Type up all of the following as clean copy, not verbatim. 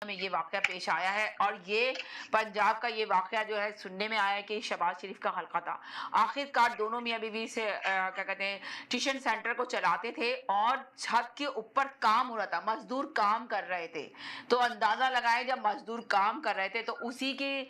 में ये वाक़या पेश आया है और ये पंजाब का ये वाक़या जो है सुनने में आया है कि शहबाज शरीफ का हल्का था। आखिरकार दोनों मियाँ बीवी से क्या कहते हैं ट्यूशन सेंटर को चलाते थे और छत के ऊपर काम हो रहा था, मज़दूर काम कर रहे थे। तो अंदाज़ा लगाएँ जब मज़दूर काम कर रहे थे तो उसी की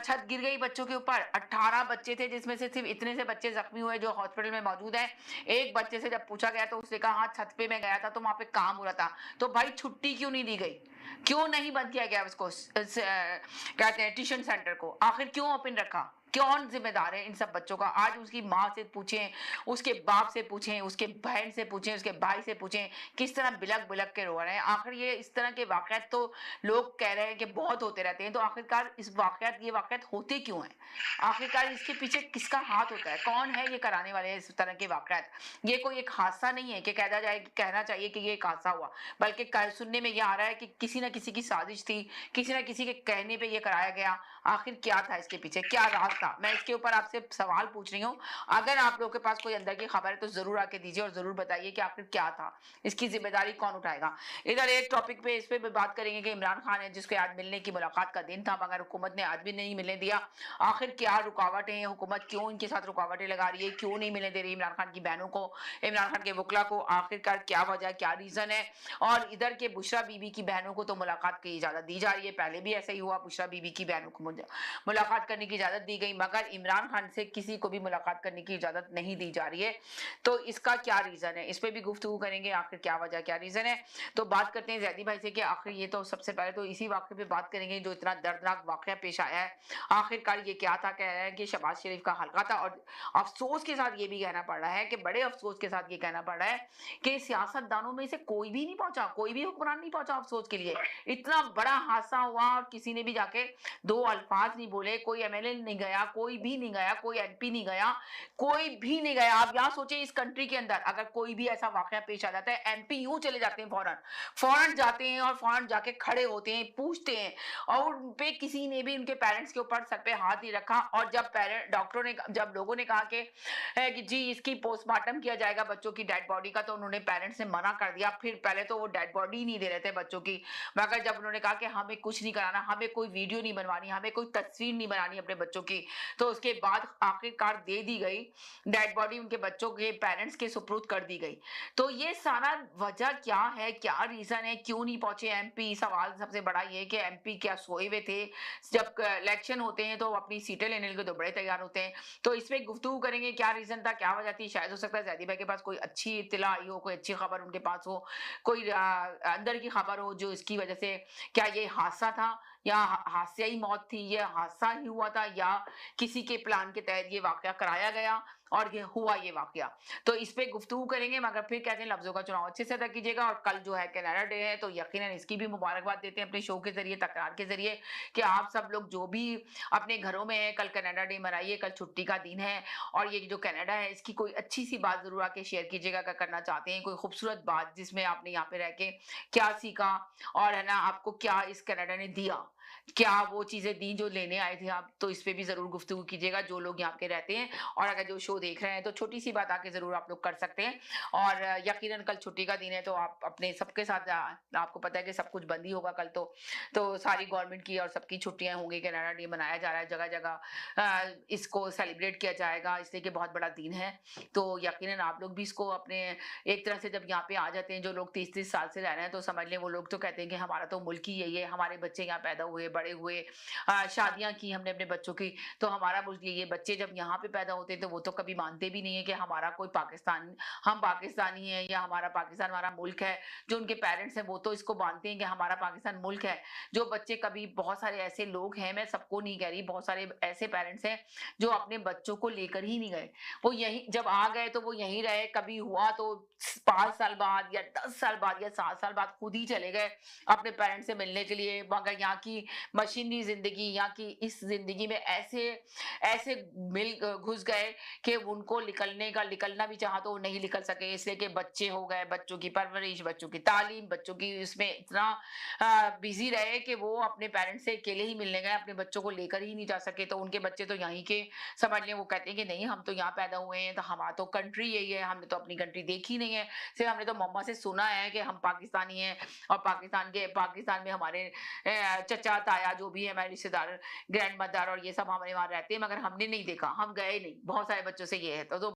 छत गिर गई बच्चों के ऊपर। 18 बच्चे थे जिसमें से सिर्फ़ इतने से बच्चे ज़ख्मी हुए जो हॉस्पिटल में मौजूद हैं। एक बच्चे से जब पूछा गया तो उसने कहा हाँ, छत पे मैं गया था तो वहाँ पे काम हो रहा था। तो भाई छुट्टी क्यों नहीं दी गई? क्यों नहीं बंद किया गया उसको कहते हैं ट्यूशन सेंटर को? आखिर क्यों ओपन रखा? कौन जिम्मेदार है इन सब बच्चों का? आज उसकी माँ से पूछें, उसके बाप से पूछें, उसके बहन से पूछें, उसके भाई से पूछें, किस तरह बिलक-बिलक के रो रहे हैं। आखिर ये इस तरह के वाक़यात तो लोग कह रहे हैं कि बहुत होते रहते हैं, तो आखिरकार ये वाक़यात होते क्यों हैं? आखिरकार इसके पीछे किसका हाथ होता है? कौन है ये कराने वाले इस तरह के वाक़यात? ये कोई एक हादसा नहीं है कि कहना चाहिए कि ये एक हादसा हुआ। बल्कि सुनने में ये आ रहा है कि किसी न किसी की साजिश थी, किसी न किसी के कहने पे ये कराया गया। आखिर क्या था इसके पीछे? क्या राज था? मैं इसके ऊपर आपसे सवाल पूछ रही हूँ। अगर आप लोगों के पास कोई अंदर की खबर है तो ज़रूर आके दीजिए और ज़रूर बताइए कि आखिर क्या था? इसकी ज़िम्मेदारी कौन उठाएगा? इधर एक टॉपिक पे इस पे भी बात करेंगे कि इमरान खान है जिसके आज मिलने की मुलाकात का दिन था मगर हुकूमत ने आज भी नहीं मिलने दिया। आखिर क्या रुकावटें हैं? हुकूमत क्यों इनके साथ रुकावटें लगा रही है? क्यों नहीं मिलने दे रही इमरान खान की बहनों को, इमरान खान के वकला को? आखिरकार क्या वजह, क्या रीज़न है? और इधर के बुशरा बीबी की बहनों को तो मुलाकात की इजाज़त दी जा रही है, पहले भी ऐसा ही हुआ, बुशरा बीबी की बहनों को मुलाकात करने की इजाज़त दी गई, मगर इमरान खान से किसी को भी मुलाकात करने की इजाज़त नहीं दी जा रही है। तो इसका क्या रीज़न है? इस पे भी गुफ्तगू करेंगे, आखिर क्या वजह, क्या रीज़न है? तो बात करते हैं ज़ैदी भाई से कि आखिर ये तो सबसे पहले तो इसी वाक़ये पे बात करेंगे जो इतना दर्दनाक वाक़या पेश आया है। आखिरकार ये क्या था? कह रहे हैं कि शहबाज शरीफ का हल्का था और अफ़सोस के साथ ये भी कहना पड़ रहा है कि बड़े अफ़सोस के साथ ये कहना पड़ रहा है कि सियासतदानों में से कोई भी नहीं पहुंचा, कोई भी हुक्मरान नहीं पहुंचा अफसोस के लिए। इतना बड़ा हादसा हुआ और किसी ने भी जाके दो अल्फाज नहीं बोले, कोई एमएलए नहीं गया, कोई भी नहीं गया, कोई एमपी नहीं गया, कोई भी नहीं गया। आप यहाँ सोचे इस कंट्री के अंदर अगर कोई भी ऐसा वाकया पेश आ जाता है, एमपी यूं चले जाते हैं फौरन, फौरन जाते हैं और फौरन जाके खड़े होते हैं, पूछते हैं और उन पे किसी ने भी उनके पेरेंट्स के ऊपर सर पे हाथ नहीं रखा। और जब पेरेंट डॉक्टरों ने जब लोगों ने कहा कि जी इसकी पोस्टमार्टम किया जाएगा बच्चों की डेड बॉडी का, तो उन्होंने पेरेंट्स ने मना कर दिया। फिर पहले तो वो डेड बॉडी नहीं दे रहे थे बच्चों की, मगर जब उन्होंने कहा कि हमें कुछ नहीं कराना, हमें कोई वीडियो नहीं बनवानी, हमें कोई तस्वीर नहीं बनानी अपने बच्चों की, तो उसके बाद आखिरकार दे दी गई डेड बॉडी, उनके बच्चों के पेरेंट्स के सुपुर्द कर दी गई। तो ये सारा वजह क्या है, क्या रीजन है, क्यों नहीं पहुंचे एमपी? सवाल सबसे बड़ा ये कि एमपी क्या सोए हुए थे? जब इलेक्शन होते हैं तो अपनी सीटें लेने के लिए तो बड़े तैयार होते हैं। तो इसमें गुफ्तगू करेंगे क्या रीजन था, क्या वजह थी। शायद हो सकता है जैदी भाई के पास कोई अच्छी इत्तला आई हो, कोई अच्छी खबर उनके पास हो, कोई अंदर की खबर हो जो इसकी वजह से, क्या ये हादसा था या हादसियाई मौत थी, ये हादसा ही हुआ था या किसी के प्लान के तहत ये वाकया कराया गया और ये हुआ ये वाकया। तो इस पे गुफ्तगू करेंगे, मगर फिर कहते हैं लफ्जों का चुनाव अच्छे से अदा कीजिएगा। और कल जो है कनाडा डे है तो यकीनन इसकी भी मुबारकबाद देते हैं अपने शो के जरिए, तकरार के जरिए, कि आप सब लोग जो भी अपने घरों में है कल कनाडा डे मनाइए, कल छुट्टी का दिन है। और ये जो कनाडा है इसकी कोई अच्छी सी बात जरूर आके शेयर कीजिएगा अगर करना चाहते हैं, कोई खूबसूरत बात जिसमें आपने यहाँ पे रह के क्या सीखा और है ना आपको क्या इस कनाडा ने दिया, क्या वो चीजें दी जो लेने आए थे आप। तो इस पे भी जरूर गुफ्तगू कीजिएगा जो लोग यहाँ पे रहते हैं, और अगर जो शो देख रहे हैं तो छोटी सी बात आके जरूर आप लोग कर सकते हैं। और यकीनन कल छुट्टी का दिन है तो आप अपने सबके साथ आपको पता है कि सब कुछ बंद ही होगा कल तो सारी गवर्नमेंट की और सबकी छुट्टियां होंगी। कनाडा डे मनाया जा रहा है जगह जगह, इसको सेलिब्रेट किया जाएगा इसलिए कि बहुत बड़ा दिन है। तो यकीनन आप लोग भी इसको अपने, एक तरह से जब यहाँ पे आ जाते हैं जो लोग 30-30 साल से रह रहे हैं तो समझ लें वो लोग तो कहते हैं कि हमारा तो मुल्क ही यही है, हमारे बच्चे यहाँ पैदा हुए बड़े हुए, शादियां की हमने अपने बच्चों की, तो हमारा मुल्क यही है। बच्चे जब यहाँ पे पैदा होते हैं तो वो तो कभी मानते भी नहीं है कि हमारा कोई पाकिस्तान, हम पाकिस्तानी हैं या हमारा पाकिस्तान हमारा मुल्क है। जो उनके पेरेंट्स हैं वो तो इसको मानते हैं कि हमारा पाकिस्तान मुल्क है। जो बच्चे कभी, बहुत सारे ऐसे लोग हैं, मैं सबको नहीं कह रही, बहुत सारे ऐसे पेरेंट्स हैं जो अपने बच्चों को लेकर ही नहीं गए, वो यहीं जब आ गए तो वो यहीं रहे, कभी हुआ तो 5 साल बाद या 10 साल बाद या 7 साल बाद खुद ही चले गए अपने पेरेंट्स से मिलने के लिए। मगर यहाँ की मशीनी जिंदगी, यहाँ की इस जिंदगी में ऐसे ऐसे मिल घुस गए कि उनको निकलना भी चाहा तो वो नहीं निकल सके, इसलिए कि बच्चे हो गए, बच्चों की परवरिश, बच्चों की तालीम, बच्चों की इसमें इतना बिजी रहे कि वो अपने पेरेंट्स से अकेले ही मिलने गए, अपने बच्चों को लेकर ही नहीं जा सके। तो उनके बच्चे तो यहीं के समझ लें, वो कहते हैं कि नहीं हम तो यहाँ पैदा हुए हैं, तो हमारा तो कंट्री यही है, हमने तो अपनी कंट्री देखी नहीं है, सिर्फ हमने तो मम्मा से सुना है कि हम पाकिस्तानी हैं और पाकिस्तान में हमारे चचा ताया जो भी है हमारे रिश्तेदार, ग्रैंड मदर और ये सब हमारे वहाँ रहते हैं, मगर हमने नहीं देखा, हम गए नहीं। बहुत सारे बच्चों से ये है तो